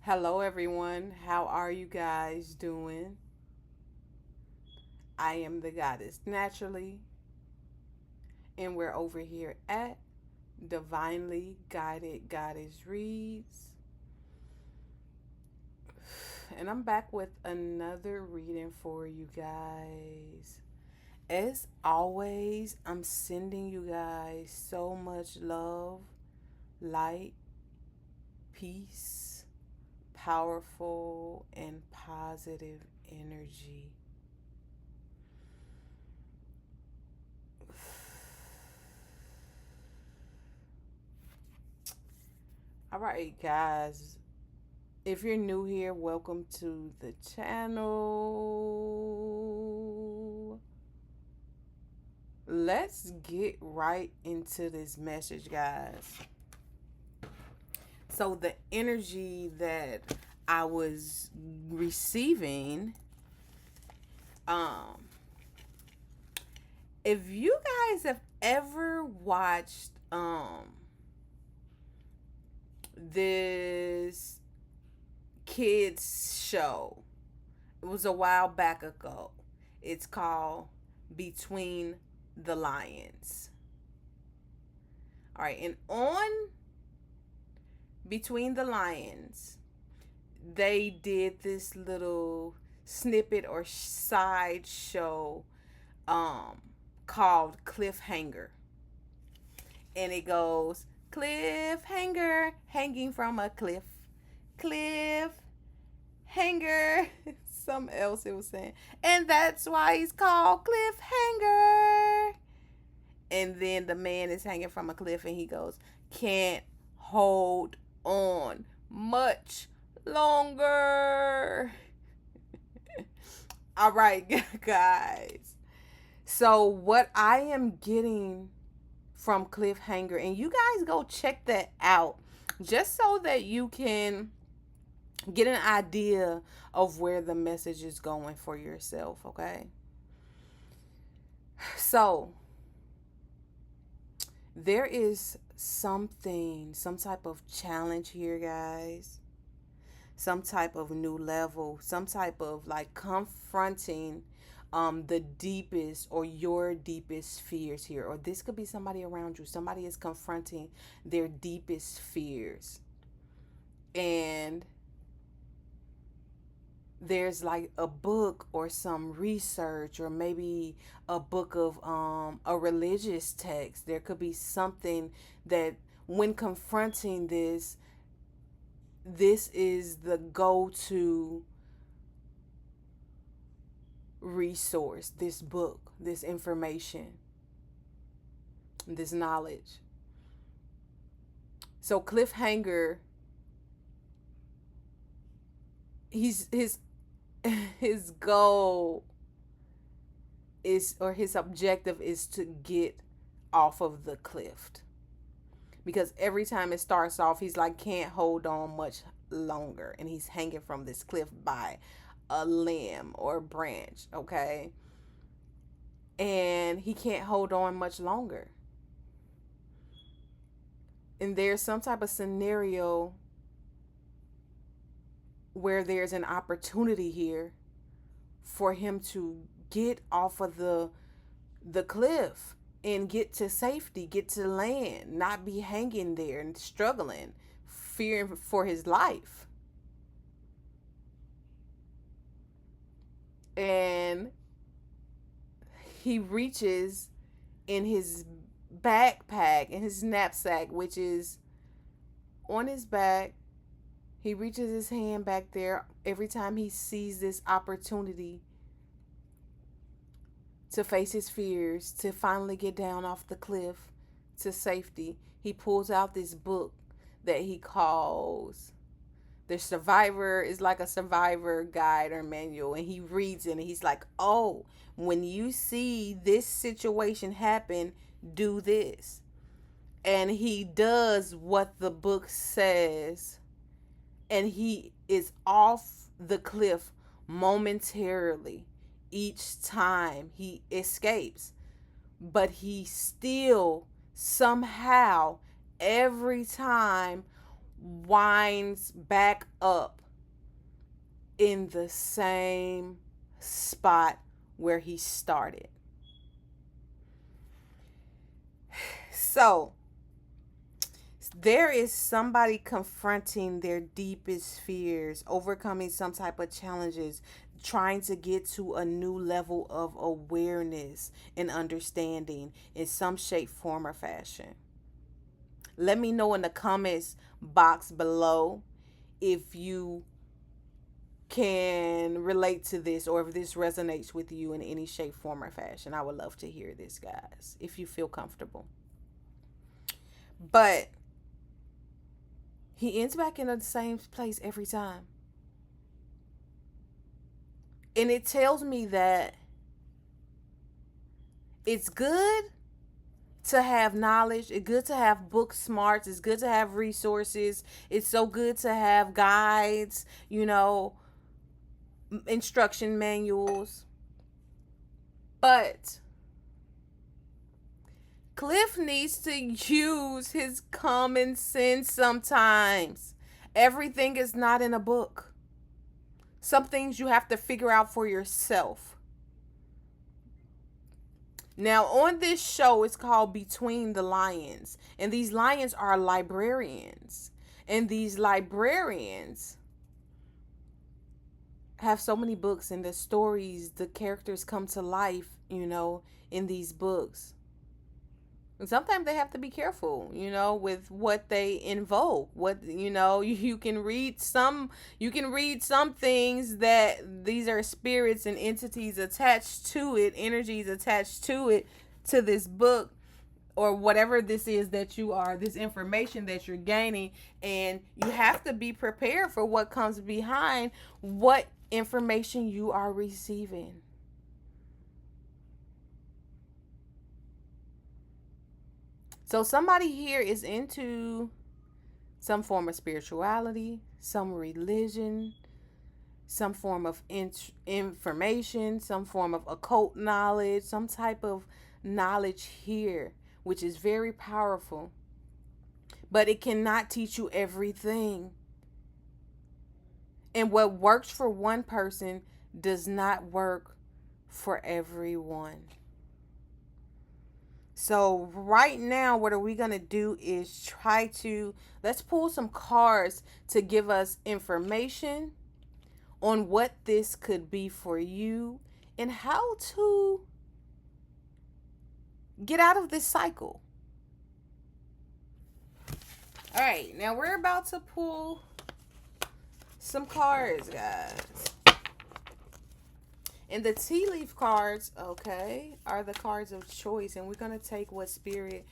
Hello, everyone. How are you guys doing? I am the goddess naturally, and we're over here at Divinely Guided Goddess Reads. And I'm back with another reading for you guys. As always, I'm sending you guys so much love, light, peace, powerful, and positive energy. All right, guys. If you're new here, welcome to the channel. Let's get right into this message, guys. So, the energy that I was receiving, um, if you guys have ever watched this kids show, it was a while back ago. It's called Between the Lions. All right, and on Between the Lions, they did this little snippet or side show called Cliffhanger. And it goes, cliffhanger, hanging from a cliff. Cliff hanger. Something else it was saying. And that's why he's called Cliffhanger. And then the man is hanging from a cliff and he goes, can't hold on much longer. All right, guys. So what I am getting from Cliffhanger, and you guys go check that out just so that you can get an idea of where the message is going for yourself, okay? So, there is some type of challenge here, guys. Some type of new level, some type of like confronting the deepest or your deepest fears here. Or this could be somebody around you. Somebody is confronting their deepest fears. And there's like a book or some research or maybe a book of a religious text. There could be something that when confronting this is the go-to resource, this book, this information, this knowledge. So Cliffhanger, his goal is, or his objective is to get off of the cliff. Because every time it starts off, he's like, can't hold on much longer. And he's hanging from this cliff by a limb or a branch, okay? And he can't hold on much longer. And there's some type of scenario where there's an opportunity here for him to get off of the cliff and get to safety, get to land, not be hanging there and struggling, fearing for his life. And he reaches in his backpack, in his knapsack, which is on his back. He reaches his hand back there every time he sees this opportunity to face his fears, to finally get down off the cliff, to safety, he pulls out this book that he calls the Survivor, is like a survivor guide or manual, and he reads it and he's like, oh, when you see this situation happen, do this. And he does what the book says, and he is off the cliff momentarily each time he escapes. But he still somehow every time winds back up in the same spot where he started. So there is somebody confronting their deepest fears, overcoming some type of challenges, trying to get to a new level of awareness and understanding in some shape, form, or fashion. Let me know in the comments box below if you can relate to this or if this resonates with you in any shape, form, or fashion. I would love to hear this, guys, if you feel comfortable. But he ends back in the same place every time. And it tells me that it's good to have knowledge. It's good to have book smarts. It's good to have resources. It's so good to have guides, instruction manuals. But Cliff needs to use his common sense sometimes. Everything is not in a book. Some things you have to figure out for yourself. Now, on this show, it's called Between the Lions. And these lions are librarians. And these librarians have so many books, and the stories, the characters come to life, in these books. And sometimes they have to be careful, with what they invoke. You can read some things that these are spirits and entities attached to it, energies attached to this book, or whatever this is that you are, this information that you're gaining. And you have to be prepared for what comes behind what information you are receiving. So somebody here is into some form of spirituality, some religion, some form of information, some form of occult knowledge, some type of knowledge here, which is very powerful. But it cannot teach you everything. And what works for one person does not work for everyone. So right now, what are we going to do is let's pull some cards to give us information on what this could be for you and how to get out of this cycle. All right, now we're about to pull some cards, guys. And the tea leaf cards, are the cards of choice. And we're going to take what spirit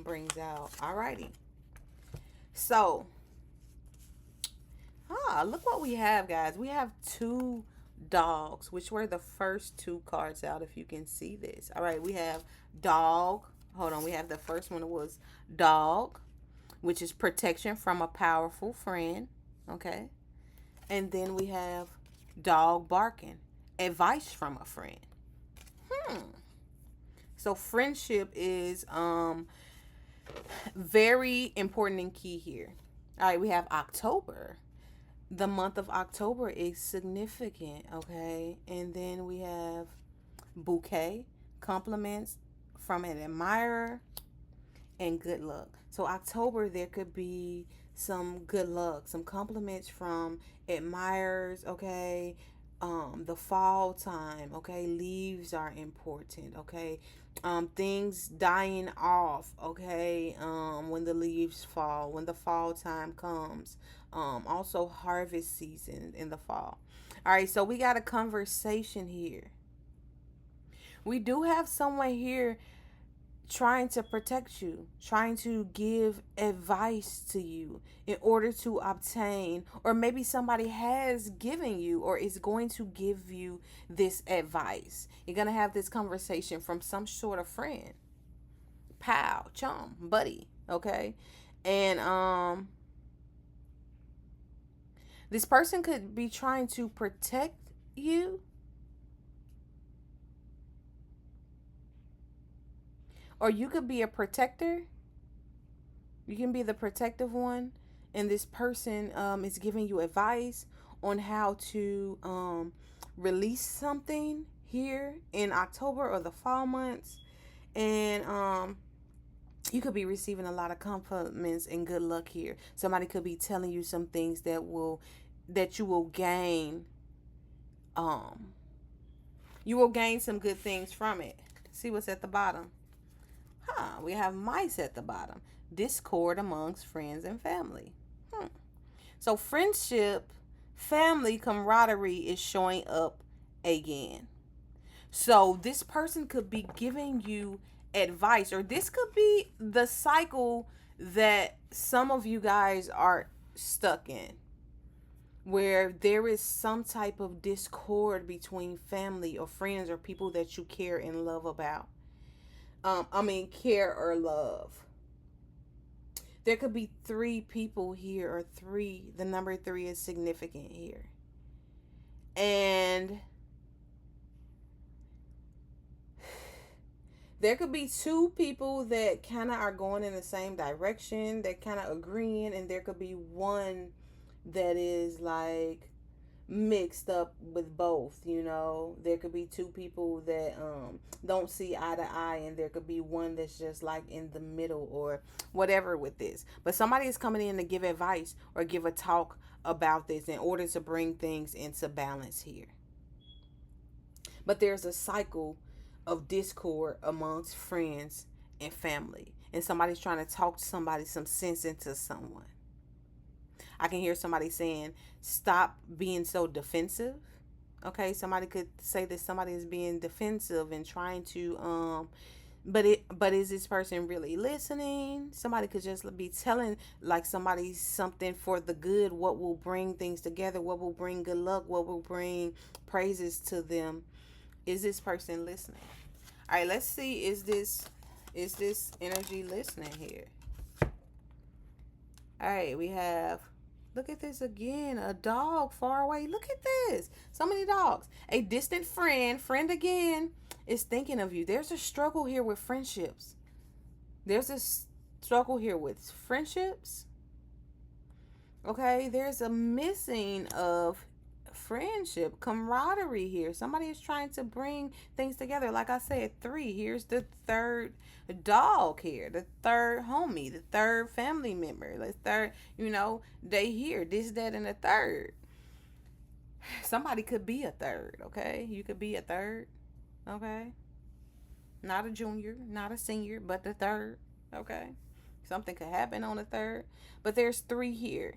brings out. Alrighty. So, look what we have, guys. We have 2 dogs, which were the first 2 cards out, if you can see this. All right, we have dog. Hold on, we have the first one was dog, which is protection from a powerful friend. Okay. And then we have dog barking, advice from a friend. So friendship is very important and key here. All right, we have October. The month of October is significant, okay? And then we have bouquet, compliments from an admirer, and good luck. So October, there could be some good luck, some compliments from admirers, okay? The fall time, okay? Leaves are important, okay? Things dying off, okay? When the leaves fall, when the fall time comes. Also harvest season in the fall. All right, so we got a conversation here. We do have someone here trying to protect you, trying to give advice to you in order to obtain, or maybe somebody has given you or is going to give you this advice. You're going to have this conversation from some sort of friend, pal, chum, buddy, okay? And this person could be trying to protect you, or you could be a protector. You can be the protective one, and this person is giving you advice on how to release something here in October or the fall months. And you could be receiving a lot of compliments and good luck here. Somebody could be telling you some things that you will gain. Um, you will gain some good things from it. See what's at the bottom. We have mice at the bottom. Discord amongst friends and family. So friendship, family, camaraderie is showing up again. So this person could be giving you advice, or this could be the cycle that some of you guys are stuck in, where there is some type of discord between family or friends or people that you care and love about. Care or love. There could be 3 people here, or 3. The number 3 is significant here. And there could be 2 people that kind of are going in the same direction, that kind of agreeing, and there could be one that is like mixed up with both. There could be 2 people that don't see eye to eye, and there could be one that's just like in the middle or whatever with this. But somebody is coming in to give advice or give a talk about this in order to bring things into balance here. But there's a cycle of discord amongst friends and family, and somebody's trying to talk to somebody some sense into someone. I can hear somebody saying, stop being so defensive. Okay, somebody could say that somebody is being defensive and trying to but is this person really listening? Somebody could just be telling like somebody something for the good, what will bring things together, what will bring good luck, what will bring praises to them. Is this person listening? All right, let's see, is this energy listening here? All right, we have, look at this again. A dog far away. Look at this. So many dogs. A distant friend again, is thinking of you. There's a struggle here with friendships. There's a struggle here with friendships. Okay, there's a missing of friendship, camaraderie here. Somebody is trying to bring things together. Like I said, 3. Here's the 3rd dog here, the 3rd homie, the 3rd family member, the 3rd, they here, this, that, and the 3rd. Somebody could be a 3rd, okay? You could be a 3rd, okay? Not a junior, not a senior, but the 3rd, okay? Something could happen on the 3rd, but there's 3 here.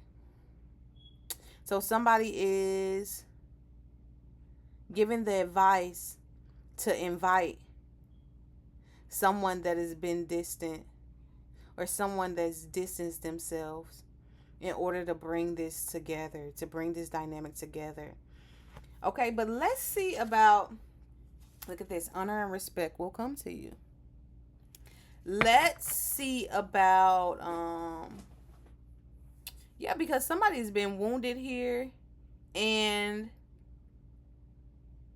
So somebody is giving the advice to invite someone that has been distant, or someone that's distanced themselves, in order to bring this together, to bring this dynamic together. Okay, but let's see about, look at this, honor and respect will come to you. Let's see about because somebody's been wounded here, and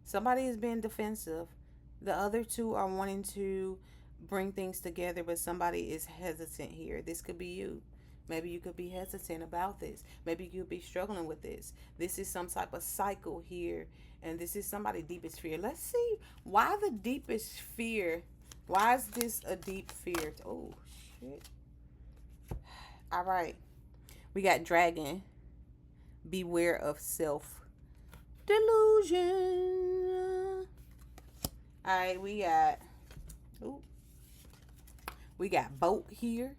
somebody is being defensive. The other 2 are wanting to bring things together, but somebody is hesitant here. This could be you. Maybe you could be hesitant about this. Maybe you could be struggling with this. This is some type of cycle here, and this is somebody's deepest fear. Let's see why the deepest fear. Why is this a deep fear? Oh, shit. All right. We got dragon. Beware of self-delusion. All right, we got boat here.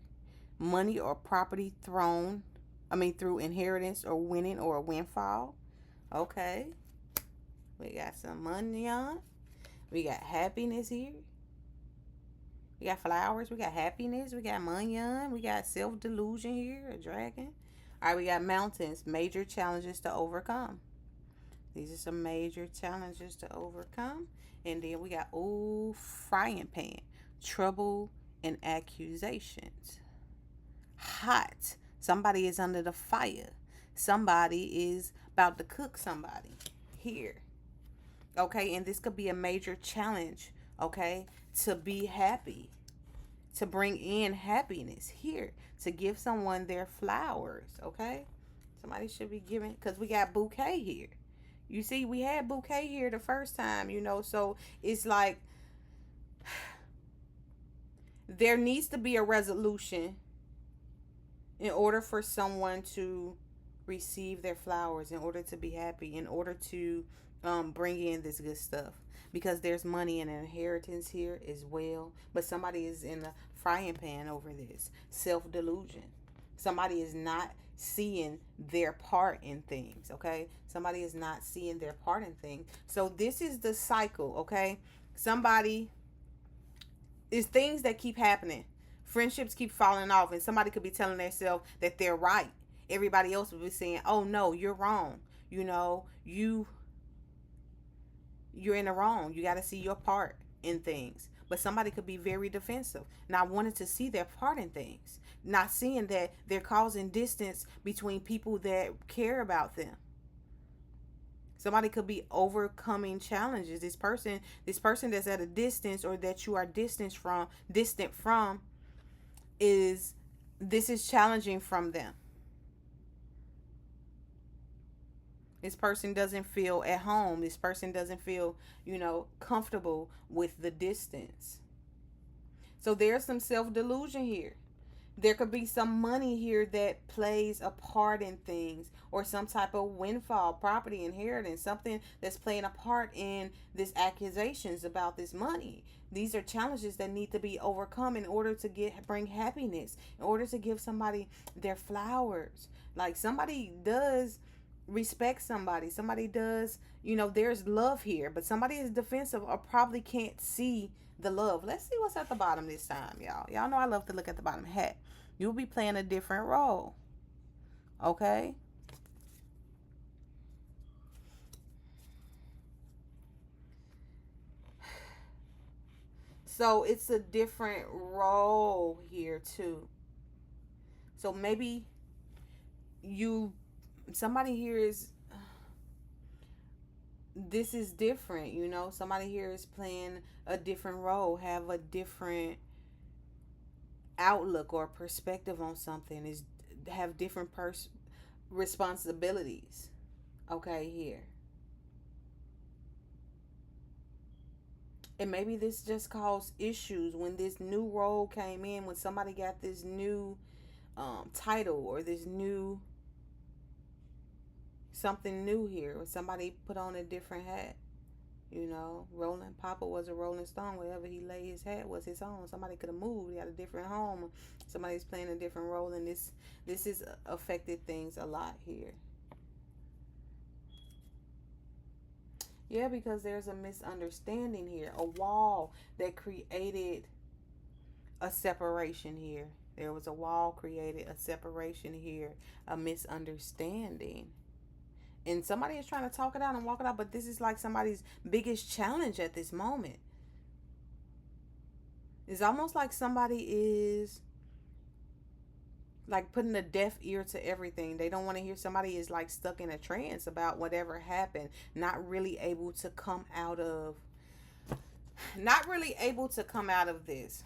Money or property through inheritance or winning or a windfall. Okay. We got some money on. We got happiness here. We got flowers. We got happiness. We got munyan. We got self-delusion here, a dragon. All right, we got mountains, major challenges to overcome. These are some major challenges to overcome. And then we got, ooh, frying pan, trouble and accusations. Hot. Somebody is under the fire. Somebody is about to cook somebody here. Okay, and this could be a major challenge, okay, to be happy, to bring in happiness here, to give someone their flowers, okay? Somebody should be giving, because we got bouquet here. You see, we had bouquet here the first time, so it's like there needs to be a resolution in order for someone to receive their flowers, in order to be happy, in order to bring in this good stuff. Because there's money and inheritance here as well. But somebody is in the frying pan over this. Self delusion. Somebody is not seeing their part in things, okay? Somebody is not seeing their part in things. So this is the cycle, okay? Somebody is things that keep happening. Friendships keep falling off, and somebody could be telling themselves that they're right. Everybody else will be saying, "Oh no, you're wrong. You're in the wrong. You got to see your part in things." But somebody could be very defensive, not wanting to see their part in things, not seeing that they're causing distance between people that care about them. Somebody could be overcoming challenges. This person that's at a distance, or that you are distant from, is this is challenging from them. This person doesn't feel at home. This person doesn't feel, comfortable with the distance. So there's some self delusion here. There could be some money here that plays a part in things, or some type of windfall, property, inheritance, something that's playing a part in this accusations about this money. These are challenges that need to be overcome in order to bring happiness, in order to give somebody their flowers. Like, somebody does respect somebody. Somebody does, there's love here, but somebody is defensive or probably can't see the love. Let's see what's at the bottom this time, y'all. Y'all know I love to look at the bottom. Hat. You'll be playing a different role. Okay? So it's a different role here too. So maybe you somebody here is this is different, somebody here is playing a different role, have a different outlook or perspective on something, is have different responsibilities, okay, here. And maybe this just caused issues when this new role came in, when somebody got this new title, or this new something new here, or somebody put on a different hat. Rolling Papa was a Rolling Stone. Wherever he lay his hat was his home. Somebody could have moved. He had a different home. Somebody's playing a different role, and this has affected things a lot here. Yeah, because there's a misunderstanding here, a wall that created a separation here. There was a wall created, a separation here, a misunderstanding. And somebody is trying to talk it out and walk it out, but this is like somebody's biggest challenge at this moment. It's almost like somebody is like putting a deaf ear to everything. They don't want to hear. Somebody is like stuck in a trance about whatever happened, not really able to come out of this.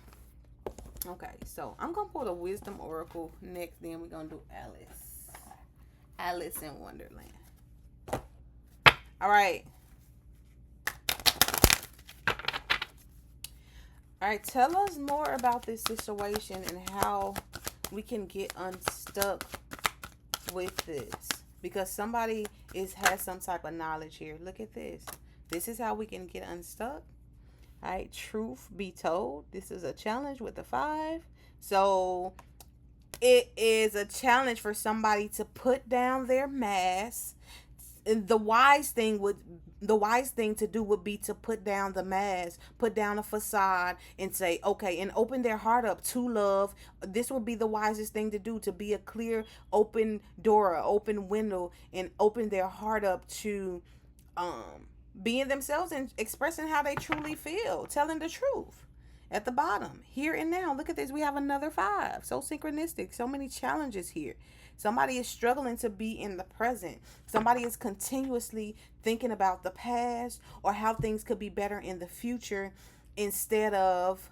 Okay, so I'm gonna pull the wisdom oracle next, then we're gonna do Alice in Wonderland. All right. All right, tell us more about this situation and how we can get unstuck with this. Because somebody has some type of knowledge here. Look at this. This is how we can get unstuck. All right, truth be told, this is a challenge with the 5. So it is a challenge for somebody to put down their mask. The wise thing would The wise thing to do would be to put down the mask, put down a facade, and say, okay, and open their heart up to love. This would be the wisest thing to do, to be a clear, open door, open window, and open their heart up to being themselves and expressing how they truly feel, telling the truth. At the bottom, here and now, look at this. We have another 5. So synchronistic. So many challenges here. Somebody is struggling to be in the present. Somebody is continuously thinking about the past or how things could be better in the future, instead of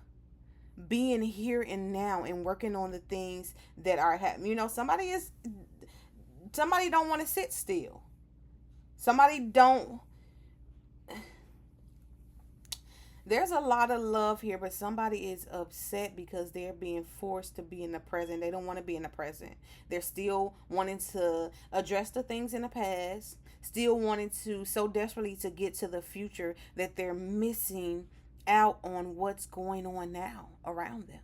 being here and now and working on the things that are happening. Somebody don't want to sit still. Somebody don't There's a lot of love here, but somebody is upset because they're being forced to be in the present. They don't want to be in the present. They're still wanting to address the things in the past, still wanting to so desperately to get to the future that they're missing out on what's going on now around them.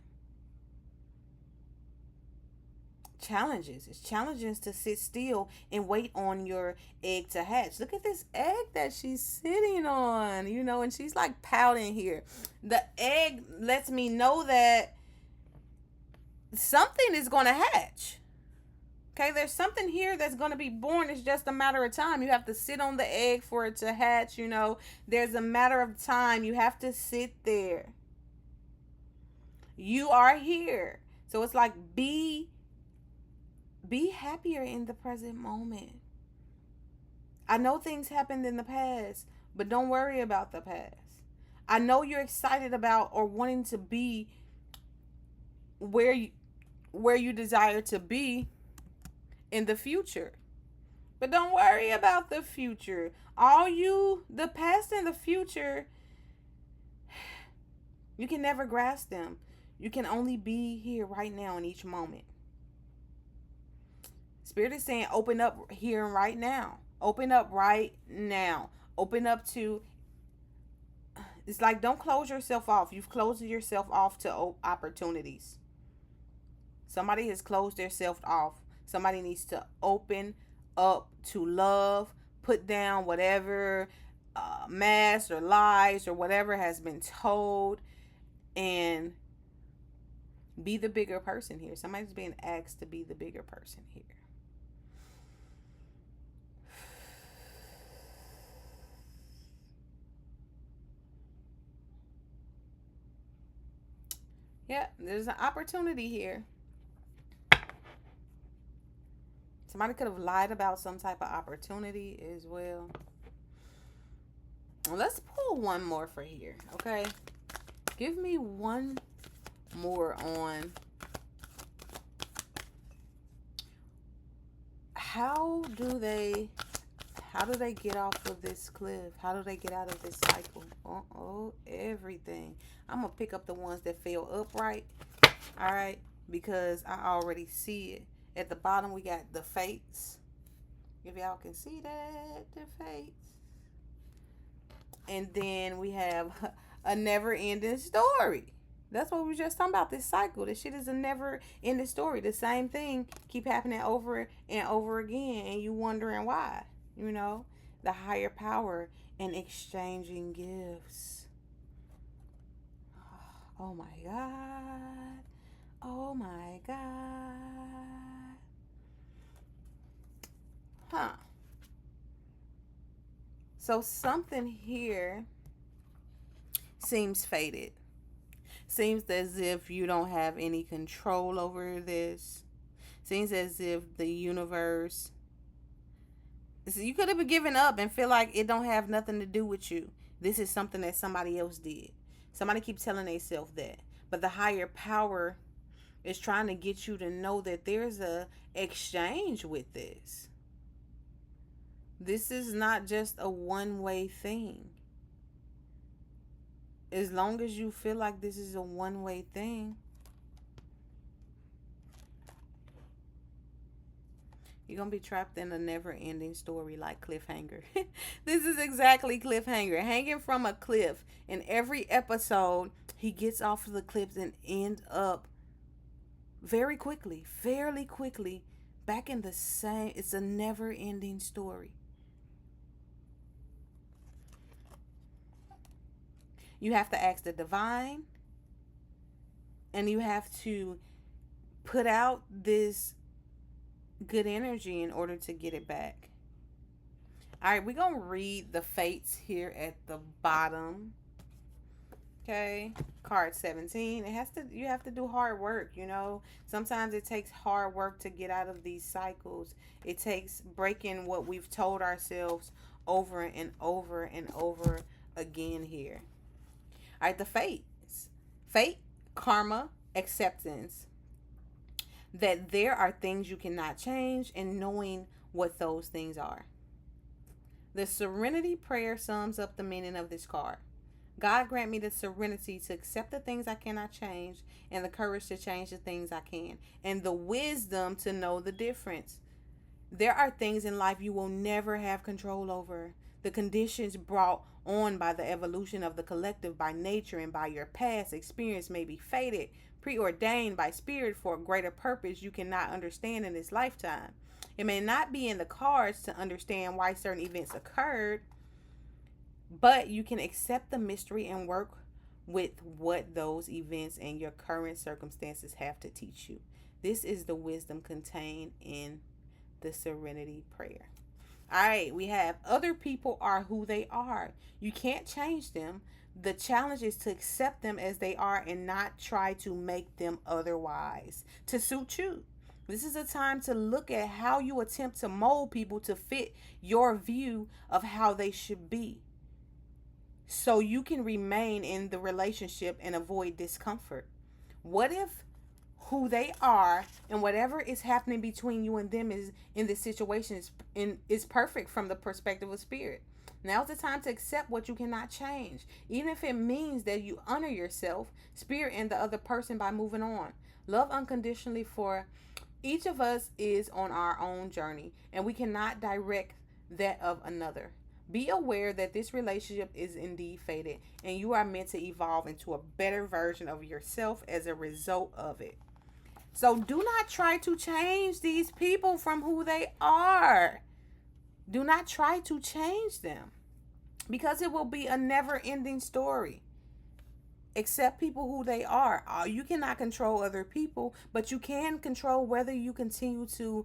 Challenges. It's challenges to sit still and wait on your egg to hatch. Look at this egg that she's sitting on, and she's like pouting here. The egg lets me know that something is going to hatch. Okay, there's something here that's going to be born. It's just a matter of time. You have to sit on the egg for it to hatch, There's a matter of time. You have to sit there. You are here. So it's like be happier in the present moment. I know things happened in the past, but don't worry about the past. I know you're excited about or wanting to be where you desire to be in the future. But don't worry about the future. The past and the future, you can never grasp them. You can only be here right now in each moment. Spirit is saying open up here and right now. Open up right now. Open up to, it's like don't close yourself off. You've closed yourself off to opportunities. Somebody has closed themselves off. Somebody needs to open up to love, put down whatever mask or lies or whatever has been told, and be the bigger person here. Somebody's being asked to be the bigger person here. Yeah, there's an opportunity here. Somebody could have lied about some type of opportunity as well. Let's pull one more for here, okay? Give me one more on how do they get off of this cliff? How do they get out of this cycle? Everything. I'm going to pick up the ones that feel upright, all right? Because I already see it. At the bottom, we got the fates. If y'all can see that, the fates. And then we have a never-ending story. That's what we were just talking about, this cycle. This shit is a never-ending story. The same thing keep happening over and over again, and you wondering why. The higher power and exchanging gifts. Oh, my God. Oh, my God. Huh. So something here seems fated. Seems as if you don't have any control over this. Seems as if the universe, you could have been given up and feel like it don't have nothing to do with you. This is something that somebody else did. Somebody keeps telling themselves that. But the higher power is trying to get you to know that there's a exchange with this. This is not just a one-way thing. As long as you feel like this is a one-way thing, you're going to be trapped in a never-ending story like cliffhanger. This is exactly cliffhanger. Hanging from a cliff. In every episode, he gets off of the cliff and ends up fairly quickly, back in the same. It's a never-ending story. You have to ask the divine, and you have to put out this good energy in order to get it back. All right, we're going to read the fates here at the bottom. Okay, card 17. You have to do hard work, you know. Sometimes it takes hard work to get out of these cycles. It takes breaking what we've told ourselves over and over and over again here. All right, the fates. Fate, karma, acceptance. That there are things you cannot change, and knowing what those things are. The serenity prayer sums up the meaning of this card. God grant me the serenity to accept the things I cannot change, and the courage to change the things I can, and the wisdom to know the difference. There are things in life you will never have control over. The conditions brought on by the evolution of the collective, by nature, and by your past experience may be fated, preordained by spirit for a greater purpose you cannot understand in this lifetime. It may not be in the cards to understand why certain events occurred, but you can accept the mystery and work with what those events and your current circumstances have to teach you. This is the wisdom contained in the serenity prayer. All right, we have other people are who they are. You can't change them. The challenge is to accept them as they are and not try to make them otherwise to suit you. This is a time to look at how you attempt to mold people to fit your view of how they should be, so you can remain in the relationship and avoid discomfort. What if who they are and whatever is happening between you and them is in this situation is perfect from the perspective of spirit? Now's the time to accept what you cannot change, even if it means that you honor yourself, spirit, and the other person by moving on. Love unconditionally, for each of us is on our own journey, and we cannot direct that of another. Be aware that this relationship is indeed fated, and you are meant to evolve into a better version of yourself as a result of it. So do not try to change these people from who they are. Do not try to change them, because it will be a never-ending story. Accept people who they are. You cannot control other people, but you can control whether you continue to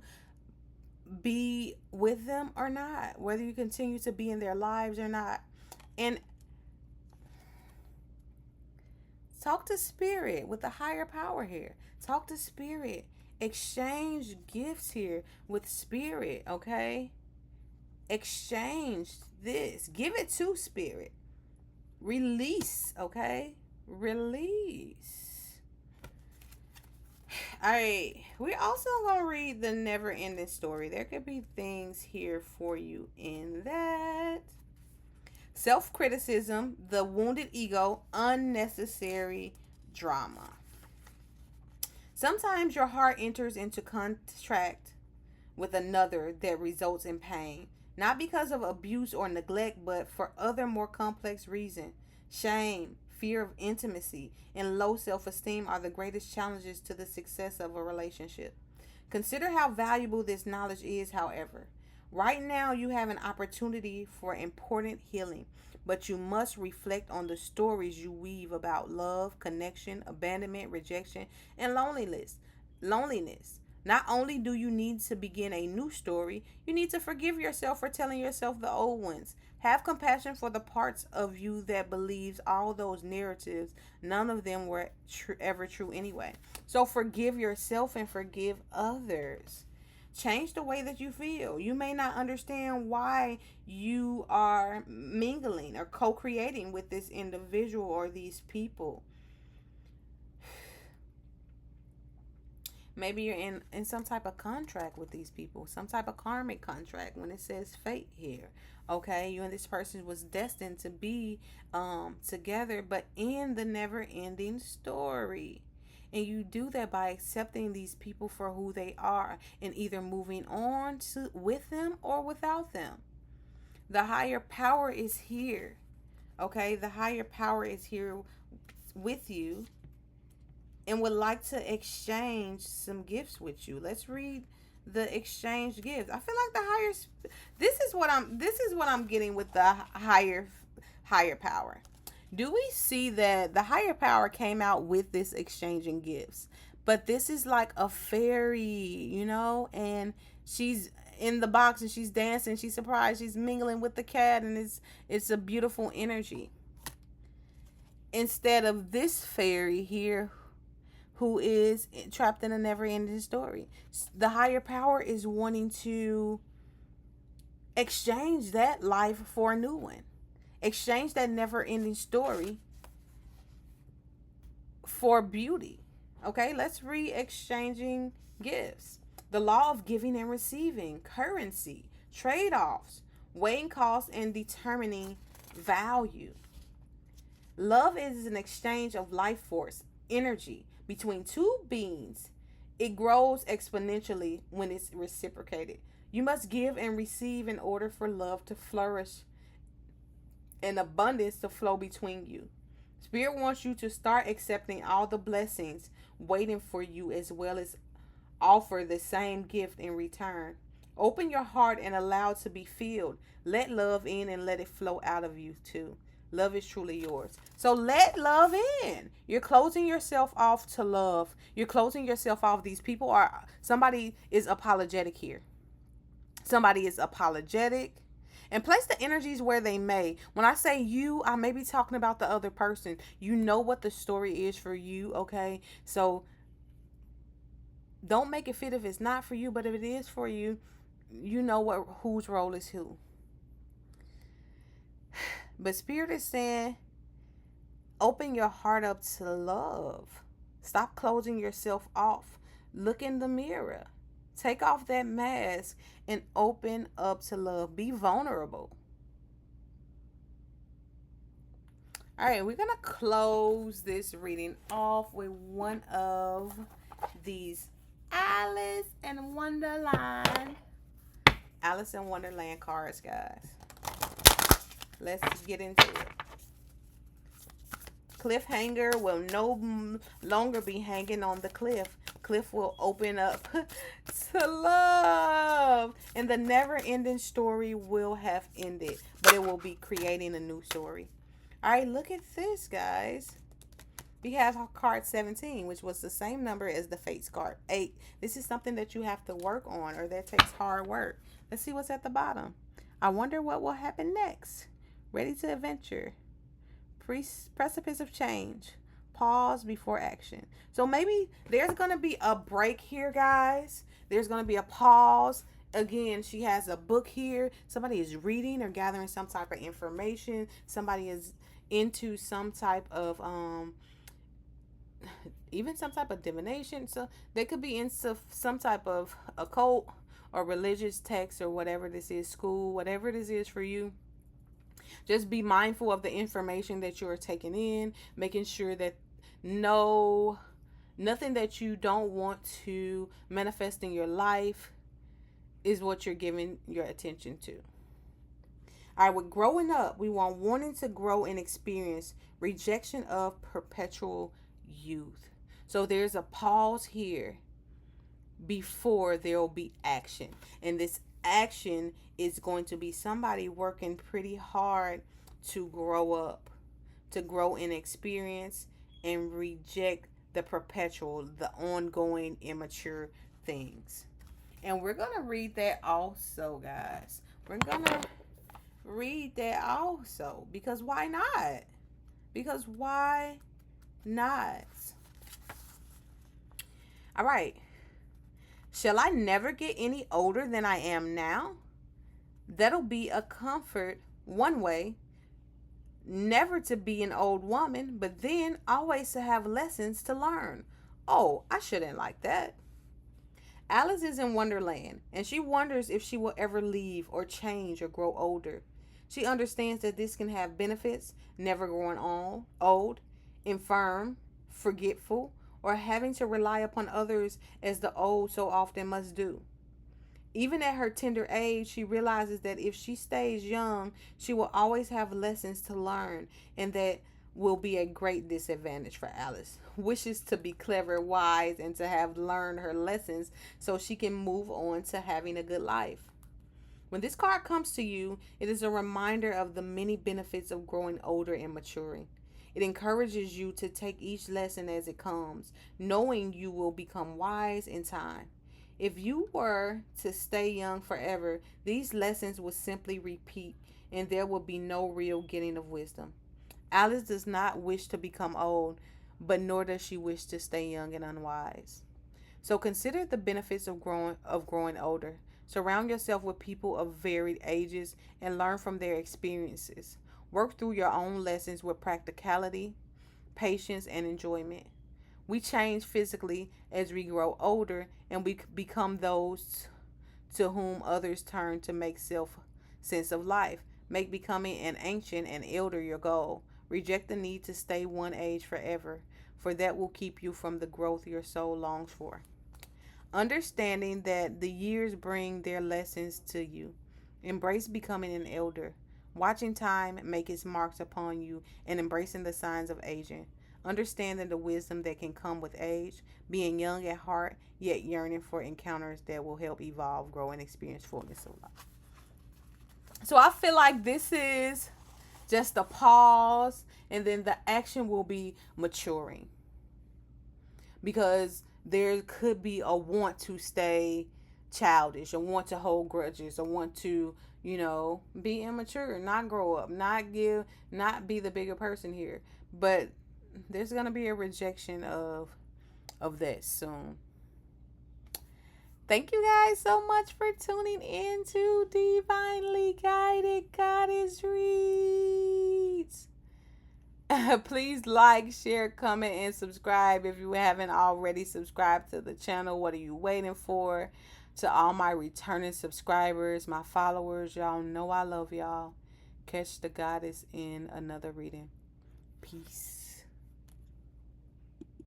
be with them or not, whether you continue to be in their lives or not. And talk to spirit with the higher power here. Talk to spirit. Exchange gifts here with spirit, okay? Exchange this. Give it to spirit. Release, okay? Release. All right, we're also going to read the never ending story. There could be things here for you in that. Self-criticism, the wounded ego, unnecessary drama. Sometimes your heart enters into contract with another that results in pain, not because of abuse or neglect, but for other more complex reasons. Shame, fear of intimacy, and low self-esteem are the greatest challenges to the success of a relationship. Consider how valuable this knowledge is, however. Right now, you have an opportunity for important healing, but you must reflect on the stories you weave about love, connection, abandonment, rejection, and loneliness. Not only do you need to begin a new story, you need to forgive yourself for telling yourself the old ones. Have compassion for the parts of you that believes all those narratives. None of them were ever true anyway. So forgive yourself and forgive others. Change the way that you feel. You may not understand why you are mingling or co-creating with this individual or these people. Maybe you're in some type of contract with these people, some type of karmic contract when it says fate here. Okay, you and this person was destined to be together, but in the never-ending story. And you do that by accepting these people for who they are and either moving on with them or without them. The higher power is here. Okay, the higher power is here with you and would like to exchange some gifts with you. Let's read the exchange gifts. I feel like the higher this is what I'm getting with the higher power. Do we see that the higher power came out with this exchanging gifts? But this is like a fairy, and she's in the box and she's dancing, she's surprised, she's mingling with the cat, and it's a beautiful energy. Instead of this fairy here who is trapped in a never-ending story. The higher power is wanting to exchange that life for a new one. Exchange that never-ending story for beauty. Okay, let's read exchanging gifts. The law of giving and receiving, currency, trade-offs, weighing costs and determining value. Love is an exchange of life force, energy between two beings. It grows exponentially when it's reciprocated. You must give and receive in order for love to flourish and abundance to flow between you. Spirit wants you to start accepting all the blessings waiting for you, as well as offer the same gift in return. Open your heart and allow it to be filled. Let love in and let it flow out of you too. Love is truly yours. So let love in. You're closing yourself off to love. You're closing yourself off. Somebody is apologetic here. Somebody is apologetic. And place the energies where they may. When I say you, I may be talking about the other person. You know what the story is for you, okay? So don't make it fit if it's not for you, but if it is for you, you know whose role is who. But Spirit is saying, open your heart up to love. Stop closing yourself off. Look in the mirror. Take off that mask and open up to love. Be vulnerable. All right, we're going to close this reading off with one of these Alice in Wonderland cards, guys. Let's get into it. Cliffhanger will no longer be hanging on the cliff. Cliff will open up to love. And the never-ending story will have ended. But it will be creating a new story. All right, look at this, guys. We have card 17, which was the same number as the Fates card 8. This is something that you have to work on, or that takes hard work. Let's see what's at the bottom. I wonder what will happen next. Ready to adventure. Precipice of change. Pause before action. So maybe there's going to be a break here, guys. There's going to be a pause. Again, she has a book here. Somebody is reading or gathering some type of information. Somebody is into some type of even some type of divination. So they could be into some type of occult or religious text or whatever this is, school, whatever this is for you. Just be mindful of the information that you're taking in, making sure that nothing that you don't want to manifest in your life is what you're giving your attention to. All right, with growing up, we want wanting to grow and experience rejection of perpetual youth. So there's a pause here before there will be action. And this action is going to be somebody working pretty hard to grow up, to grow in experience and reject the perpetual, the ongoing immature things. And we're going to read that also, guys. We're going to read that also. Because why not? Because why not? All right. Shall I never get any older than I am now? That'll be a comfort one way. Never to be an old woman, but then always to have lessons to learn. Oh, I shouldn't like that. Alice is in Wonderland, and she wonders if she will ever leave or change or grow older. She understands that this can have benefits, never growing old, infirm, forgetful, or having to rely upon others as the old so often must do. Even at her tender age, she realizes that if she stays young, she will always have lessons to learn, and that will be a great disadvantage for Alice. Wishes to be clever, wise, and to have learned her lessons so she can move on to having a good life. When this card comes to you, it is a reminder of the many benefits of growing older and maturing. It encourages you to take each lesson as it comes, knowing you will become wise in time. If you were to stay young forever, these lessons would simply repeat, and there would be no real getting of wisdom. Alice does not wish to become old, but nor does she wish to stay young and unwise. So consider the benefits of growing older. Surround yourself with people of varied ages and learn from their experiences. Work through your own lessons with practicality, patience, and enjoyment. We change physically as we grow older, and we become those to whom others turn to make sense of life. Make becoming an ancient and elder your goal. Reject the need to stay one age forever, for that will keep you from the growth your soul longs for. Understanding that the years bring their lessons to you. Embrace becoming an elder. Watching time make its marks upon you and embracing the signs of aging. Understanding the wisdom that can come with age. Being young at heart, yet yearning for encounters that will help evolve, grow, and experience fullness of life. So I feel like this is just a pause, and then the action will be maturing, because there could be a want to stay childish, a want to hold grudges, a want to, be immature, not grow up, not be the bigger person here. But there's gonna be a rejection of that soon. Thank you guys so much for tuning in to Divinely Guided Goddess Reads. Please like, share, comment, and subscribe if you haven't already subscribed to the channel. What are you waiting for? To all my returning subscribers, my followers, y'all know I love y'all. Catch the goddess in another reading. Peace.